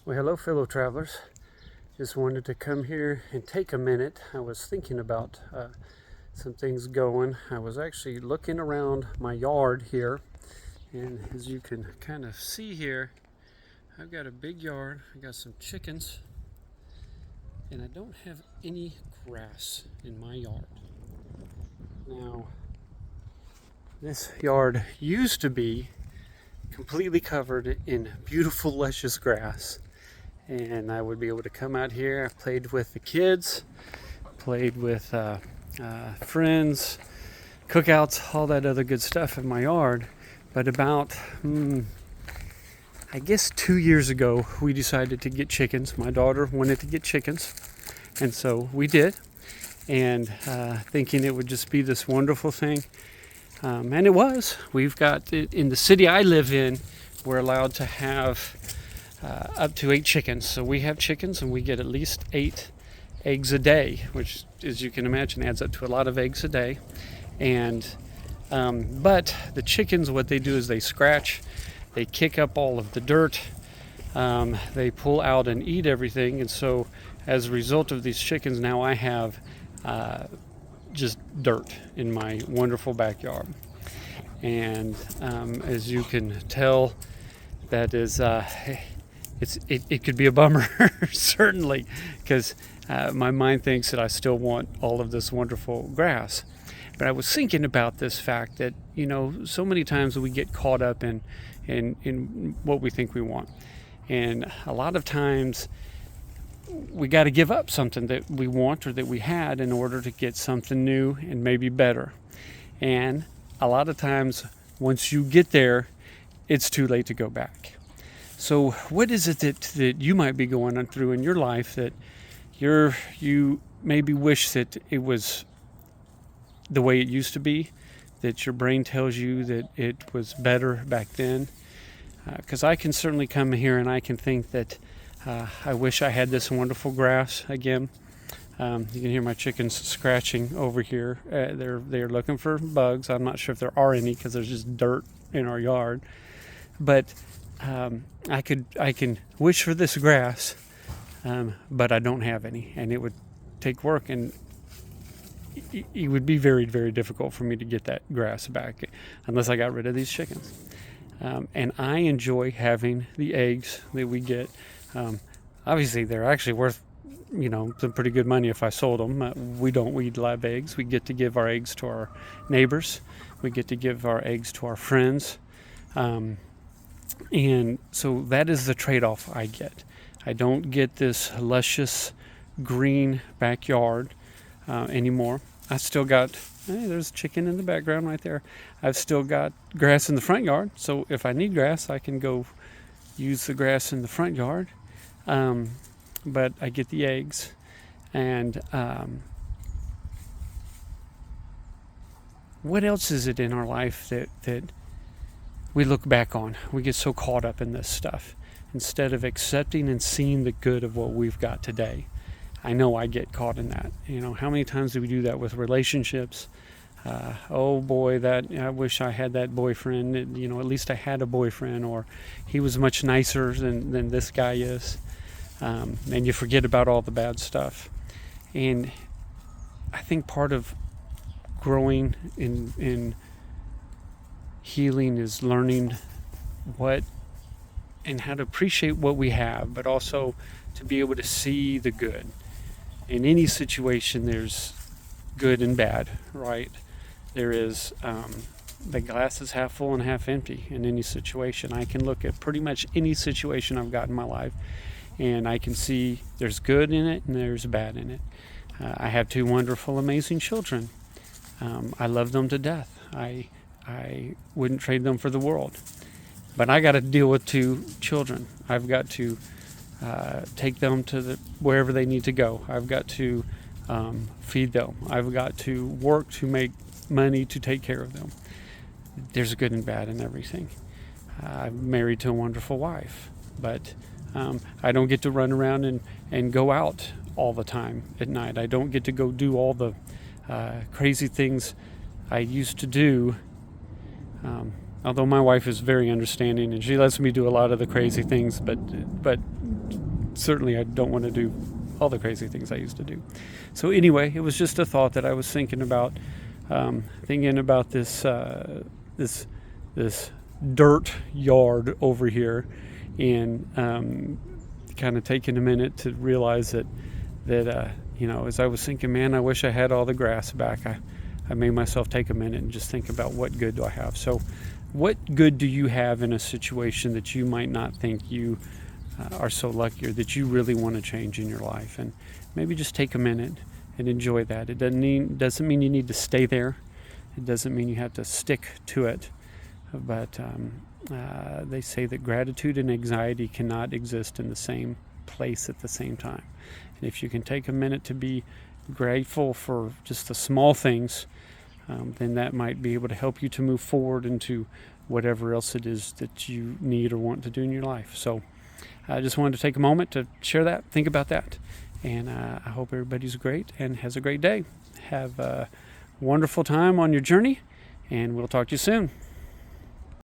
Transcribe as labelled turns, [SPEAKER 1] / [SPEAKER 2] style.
[SPEAKER 1] Well, hello, fellow travelers. Just wanted to come here and take a minute. I was thinking about some things going. I was actually looking around my yard here, and as you can kind of see here, I've got a big yard. I got some chickens, and I don't have any grass in my yard. Now, this yard used to be completely covered in beautiful, luscious grass. And I would be able to come out here. I played with the kids, played with friends, cookouts, all that other good stuff in my yard. But about, I guess 2 years ago, we decided to get chickens. My daughter wanted to get chickens, and so we did. And thinking it would just be this wonderful thing. And it was. We've got, in the city I live in, we're allowed to have up to 8 chickens. So we have chickens and we get at least 8 eggs a day, which, as you can imagine, adds up to a lot of eggs a day. And but the chickens, what they do is they scratch, they kick up all of the dirt, they pull out and eat everything. And so as a result of these chickens, now I have just dirt in my wonderful backyard. And as you can tell, that is it could be a bummer certainly, because my mind thinks that I still want all of this wonderful grass. But I was thinking about this fact that, so many times we get caught up in what we think we want, and a lot of times we got to give up something that we want or that we had in order to get something new and maybe better. And a lot of times once you get there, it's too late to go back. So what is it that you might be going through in your life that you maybe wish that it was the way it used to be, that your brain tells you that it was better back then? Because I can certainly come here and I can think that I wish I had this wonderful grass again. You can hear my chickens scratching over here. They're looking for bugs. I'm not sure if there are any because there's just dirt in our yard. But I can wish for this grass, but I don't have any, and it would take work, and it would be very, very difficult for me to get that grass back unless I got rid of these chickens. And I enjoy having the eggs that we get. Obviously, they're actually worth, some pretty good money if I sold them. We don't eat live eggs. We get to give our eggs to our neighbors. We get to give our eggs to our friends. And so that is the trade-off I get. I don't get this luscious green backyard anymore. I still got, there's chicken in the background right there. I've still got grass in the front yard. So if I need grass, I can go use the grass in the front yard. But I get the eggs. And what else is it in our life that we look back on? We get so caught up in this stuff instead of accepting and seeing the good of what we've got today. I know I get caught in that. How many times do we do that with relationships? Oh boy, I wish I had that boyfriend. At least I had a boyfriend, or he was much nicer than this guy is. And you forget about all the bad stuff. And I think part of growing in healing is learning what and how to appreciate what we have, but also to be able to see the good. In any situation, there's good and bad, right? There is the glass is half full and half empty in any situation. I can look at pretty much any situation I've got in my life, and I can see there's good in it and there's bad in it. I have 2 wonderful, amazing children. I love them to death. I wouldn't trade them for the world. But I got to deal with 2 children. I've got to take them to wherever they need to go. I've got to feed them. I've got to work to make money to take care of them. There's good and bad in everything. I'm married to a wonderful wife, but I don't get to run around and go out all the time at night. I don't get to go do all the crazy things I used to do Although my wife is very understanding and she lets me do a lot of the crazy things, but certainly I don't want to do all the crazy things I used to do. So anyway, it was just a thought that I was thinking about this this dirt yard over here, and kind of taking a minute to realize that as I was thinking, man, I wish I had all the grass back. I made myself take a minute and just think about what good do I have. So what good do you have in a situation that you might not think you are so lucky, or that you really want to change in your life? And maybe just take a minute and enjoy that. It doesn't mean you need to stay there. It doesn't mean you have to stick to it. But they say that gratitude and anxiety cannot exist in the same place at the same time. And if you can take a minute to be grateful for just the small things, then that might be able to help you to move forward into whatever else it is that you need or want to do in your life. So I just wanted to take a moment to share that, think about that. And I hope everybody's great and has a great day. Have a wonderful time on your journey, and we'll talk to you soon.